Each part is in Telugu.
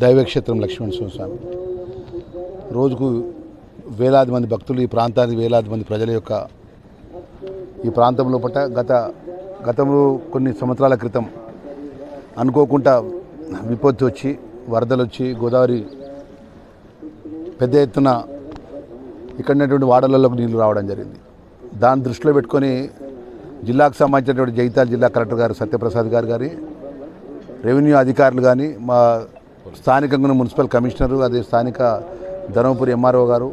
దైవక్షేత్రం లక్ష్మణ స్వామి. రోజుకు వేలాది మంది భక్తులు, ఈ ప్రాంతానికి వేలాది మంది ప్రజల యొక్క ఈ ప్రాంతం లోపల గతంలో కొన్ని సంవత్సరాల క్రితం అనుకోకుండా విపత్తు వచ్చి, వరదలు వచ్చి, గోదావరి పెద్ద ఎత్తున ఇక్కడటువంటి వాడలలోకి నీళ్లు రావడం జరిగింది. దాన్ని దృష్టిలో పెట్టుకొని జిల్లాకు సంబంధించినటువంటి జగిత్యాల జిల్లా కలెక్టర్ గారు సత్యప్రసాద్ గారు రెవెన్యూ అధికారులు కానీ, మా స్థానికంగా మున్సిపల్ కమిషనరు, అదే స్థానిక ధర్మపురి ఎంఆర్ఓ గారు,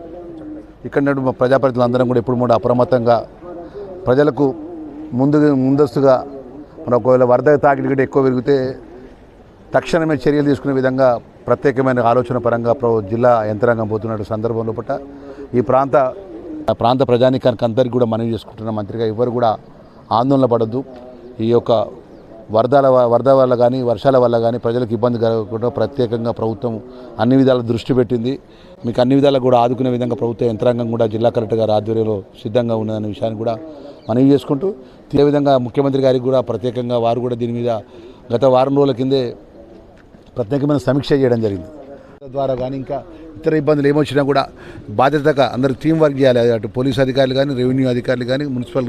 ఇక్కడ మా ప్రజాప్రతినిధులందరం కూడా ఎప్పుడు కూడా అప్రమత్తంగా ప్రజలకు ముందస్తుగా మన ఒకవేళ వరద తాకిడి కూడా ఎక్కువ పెరిగితే తక్షణమే చర్యలు తీసుకునే విధంగా ప్రత్యేకమైన ఆలోచన పరంగా జిల్లా యంత్రాంగం పోతున్న సందర్భంలో పట్ల ఈ ప్రాంత ప్రజానీకానికి అందరికీ కూడా మనవి చేసుకుంటున్న మంత్రిగా ఎవరు కూడా ఆందోళన పడద్దు. ఈ యొక్క వరద వల్ల కానీ, వర్షాల వల్ల కానీ ప్రజలకు ఇబ్బంది కలగకుండా ప్రత్యేకంగా ప్రభుత్వం అన్ని విధాల దృష్టి పెట్టింది. మీకు అన్ని విధాలు కూడా ఆదుకునే విధంగా ప్రభుత్వ యంత్రాంగం కూడా జిల్లా కలెక్టర్ గారి ఆధ్వర్యంలో సిద్ధంగా ఉన్నదనే విషయాన్ని కూడా మనవి చేసుకుంటూ, ఇదే విధంగా ముఖ్యమంత్రి గారికి కూడా ప్రత్యేకంగా వారు కూడా దీని మీద గత వారం రోజుల కిందే ప్రత్యేకమైన సమీక్ష చేయడం జరిగింది. ద్వారా కానీ ఇంకా ఇతర ఇబ్బందులు ఏమొచ్చినా కూడా బాధ్యతగా అందరూ టీం వర్క్ చేయాలి. అటు పోలీసు అధికారులు కానీ, రెవెన్యూ అధికారులు కానీ, మున్సిపల్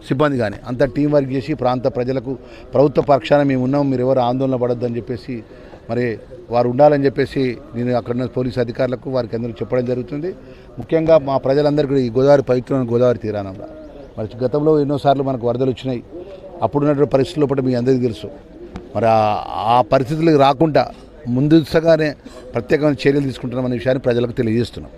సిబ్బంది కానీ అంతా టీం వర్క్ చేసి ప్రాంత ప్రజలకు ప్రభుత్వ పక్షాన మేము ఉన్నాం, మీరు ఎవరు ఆందోళన పడొద్దని చెప్పేసి మరి వారు ఉండాలని చెప్పేసి నేను అక్కడ పోలీసు అధికారులకు వారికి అందరూ చెప్పడం జరుగుతుంది. ముఖ్యంగా మా ప్రజలందరికీ ఈ గోదావరి పవిత్రమైన గోదావరి తీరానంలో మరి గతంలో ఎన్నోసార్లు మనకు వరదలు వచ్చినాయి. అప్పుడున్నటువంటి పరిస్థితుల్లో కూడా మీ అందరికీ తెలుసు. మరి ఆ పరిస్థితులకు రాకుండా ముందుగానే ప్రత్యేకమైన చర్యలు తీసుకుంటున్నామనే విషయాన్ని ప్రజలకు తెలియజేస్తున్నాం.